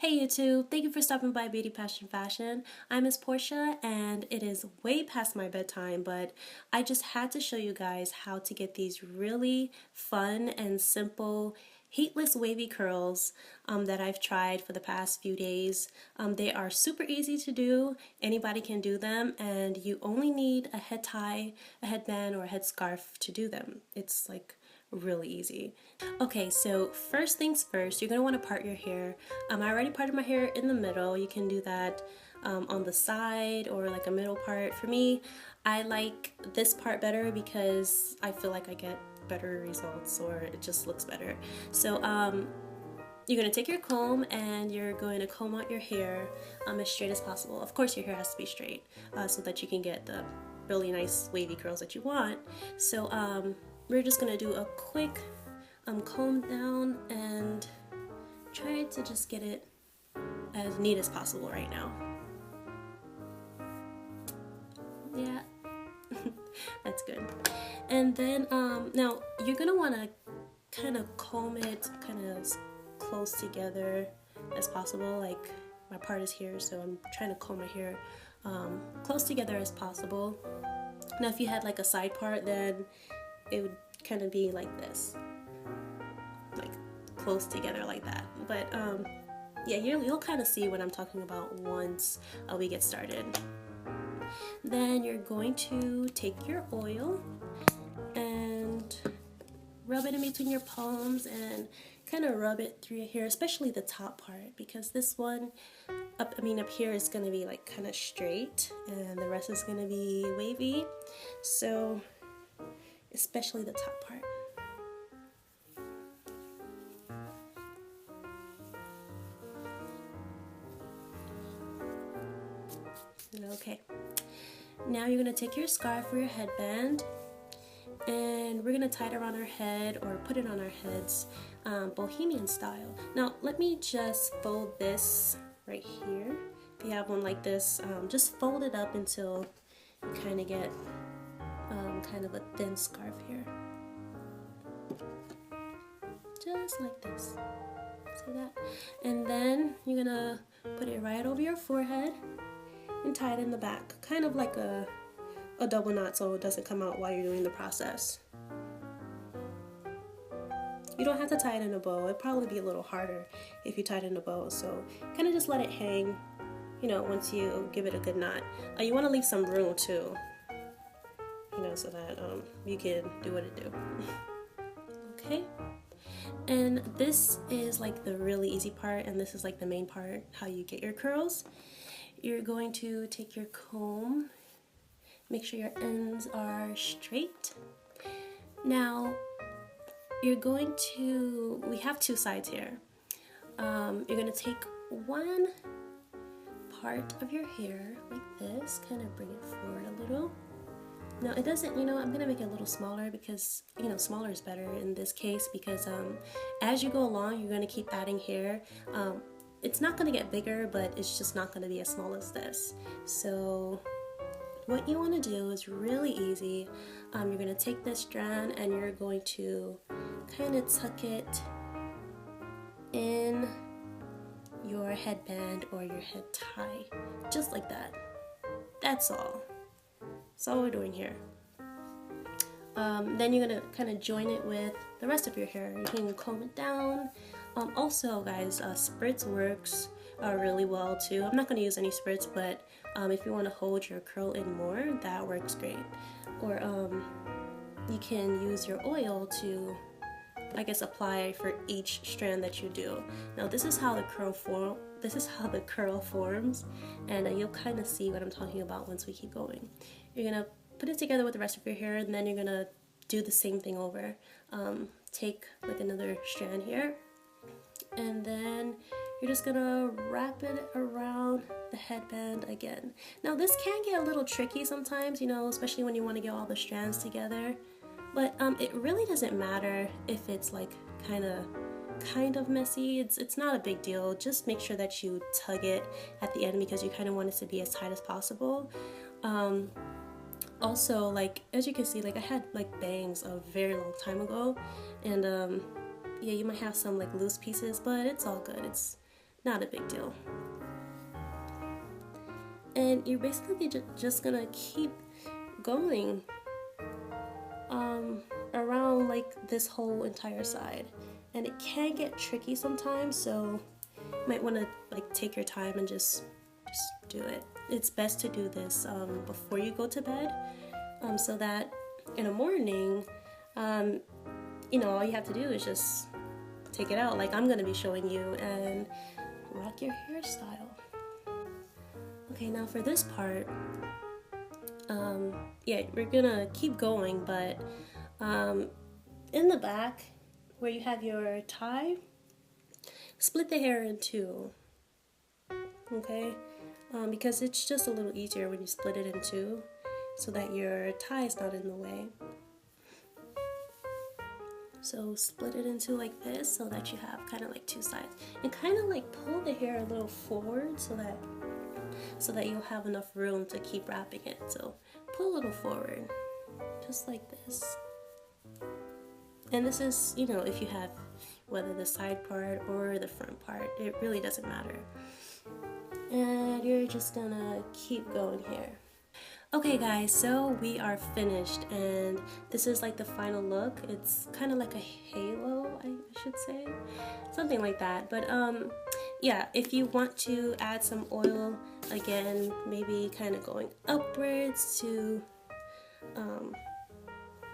Hey YouTube, thank you for stopping by Beauty Passion Fashion. I'm Miss Portia and it is way past my bedtime, but I just had to show you guys how to get these really fun and simple heatless wavy curls that I've tried for the past few days. They are super easy to do, anybody can do them, and you only need a head tie, a headband, or a headscarf to do them. It's like really easy. Okay, so first things first, you're going to want to part your hair. I already parted my hair in the middle. You can do that on the side or like a middle part. For me, I like this part better because I feel like I get better results, or it just looks better. So you're going to take your comb and you're going to comb out your hair as straight as possible. Of course your hair has to be straight so that you can get the really nice wavy curls that you want. So we're just going to do a quick comb down and try to just get it as neat as possible right now. Yeah, that's good. And then now you're gonna want to kind of comb it kind of as close together as possible. Like my part is here, so I'm trying to comb my hair close together as possible. Now if you had like a side part, then it would kind of be like this, like close together like that. But yeah, you'll kind of see what I'm talking about once we get started. Then you're going to take your oil and rub it in between your palms and kind of rub it through your hair, especially the top part, because this one up here is going to be like kind of straight and the rest is going to be wavy, so especially the top part. Okay, now you're going to take your scarf or your headband and we're going to tie it around our head or put it on our heads, bohemian style. Now let me just fold this right here. If you have one like this, just fold it up until you kind of get kind of a thin scarf here. Just like this. See that? And then you're going to put it right over your forehead and tie it in the back, kind of like a double knot so it doesn't come out while you're doing the process. You don't have to tie it in a bow. It'd probably be a little harder if you tied it in a bow, so kind of just let it hang, you know, once you give it a good knot. You want to leave some room too, you know, so that you can do what it do. Okay, and this is like the really easy part, and this is like the main part, how you get your curls. You're going to take your comb, make sure your ends are straight. Now you're going to, we have two sides here. You're going to take one part of your hair like this, kind of bring it forward a little. Now it doesn't, you know, I'm going to make it a little smaller because, you know, smaller is better in this case, because as you go along you're going to keep adding hair. It's not going to get bigger, but it's just not going to be as small as this. So what you want to do is really easy. You're going to take this strand and you're going to kind of tuck it in your headband or your head tie, just like that. That's all. That's all we're doing here. Then you're going to kind of join it with the rest of your hair. You can comb it down. Also guys, spritz works really well too. I'm not going to use any spritz, but if you want to hold your curl in more, that works great. Or you can use your oil to, I guess, apply for each strand that you do. Now this is how the curl forms, and you'll kind of see what I'm talking about once we keep going. You're gonna put it together with the rest of your hair, and then you're gonna do the same thing over. Take like another strand here, and then you're just gonna wrap it around the headband again. Now this can get a little tricky sometimes, you know, especially when you want to get all the strands together, but it really doesn't matter if it's like kind of messy. It's not a big deal. Just make sure that you tug it at the end because you kind of want it to be as tight as possible. Also, like as you can see, like I had like bangs a very long time ago, and yeah, you might have some like loose pieces, but it's all good. It's not a big deal. And you're basically just gonna keep going around like this whole entire side. And it can get tricky sometimes, so you might want to like take your time and just do it. It's best to do this before you go to bed, so that in the morning, you know, all you have to do is just take it out like I'm gonna be showing you and rock your hairstyle. Okay, now for this part, yeah, we're gonna keep going, but in the back where you have your tie, split the hair in two, okay? Because it's just a little easier when you split it in two so that your tie is not in the way. So split it into like this so that you have kind of like two sides, and kind of like pull the hair a little forward so that you'll have enough room to keep wrapping it. So pull a little forward, just like this. And this is, you know, if you have whether the side part or the front part, it really doesn't matter. And you're just gonna keep going here. Okay guys, so we are finished, and this is like the final look. It's kind of like a halo, I should say, something like that. But yeah, if you want to add some oil, again, maybe kind of going upwards to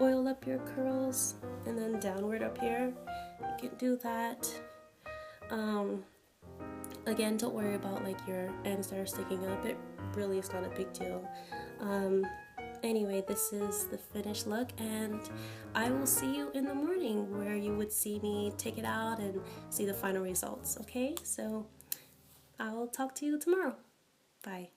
oil up your curls, and then downward up here, you can do that. Again, don't worry about like your ends that are sticking up. It really is not a big deal. Anyway, this is the finished look, and I will see you in the morning where you would see me take it out and see the final results. Okay, so I'll talk to you tomorrow. Bye.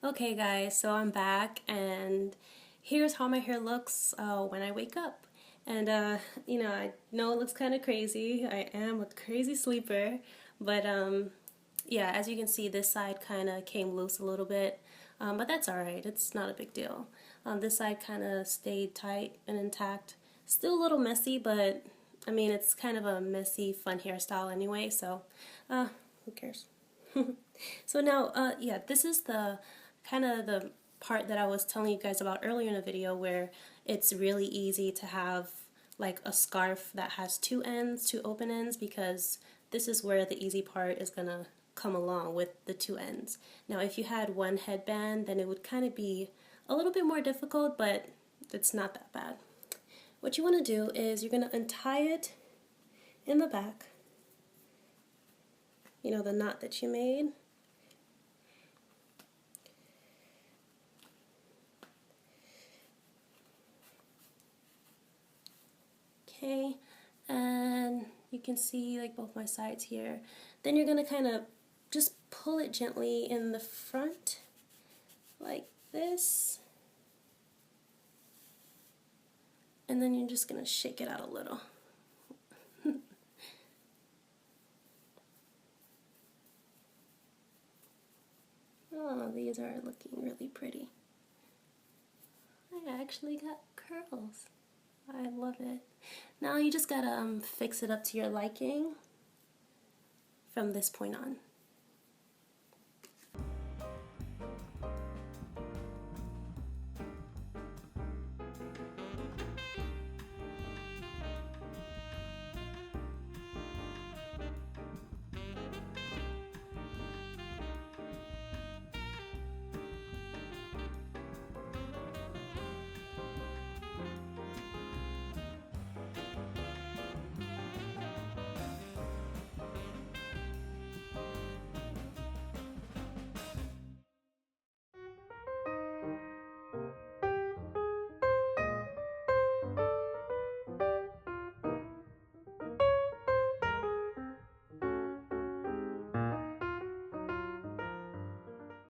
Okay guys, so I'm back, and here's how my hair looks when I wake up. And you know, I know it looks kind of crazy. I am a crazy sleeper, but yeah, as you can see, this side kind of came loose a little bit, but that's alright. It's not a big deal. This side kind of stayed tight and intact. Still a little messy, but I mean, it's kind of a messy, fun hairstyle anyway, so who cares? So now, yeah, this is the kind of the part that I was telling you guys about earlier in the video, where it's really easy to have like a scarf that has two ends, two open ends, because this is where the easy part is gonna come along with the two ends. Now if you had one headband, then it would kind of be a little bit more difficult, but it's not that bad. What you want to do is you're going to untie it in the back, you know, the knot that you made. Okay, and you can see like both my sides here. Then you're going to kind of just pull it gently in the front like this, and then you're just going to shake it out a little. Oh, these are looking really pretty. I actually got curls. I love it. Now you just gotta fix it up to your liking from this point on.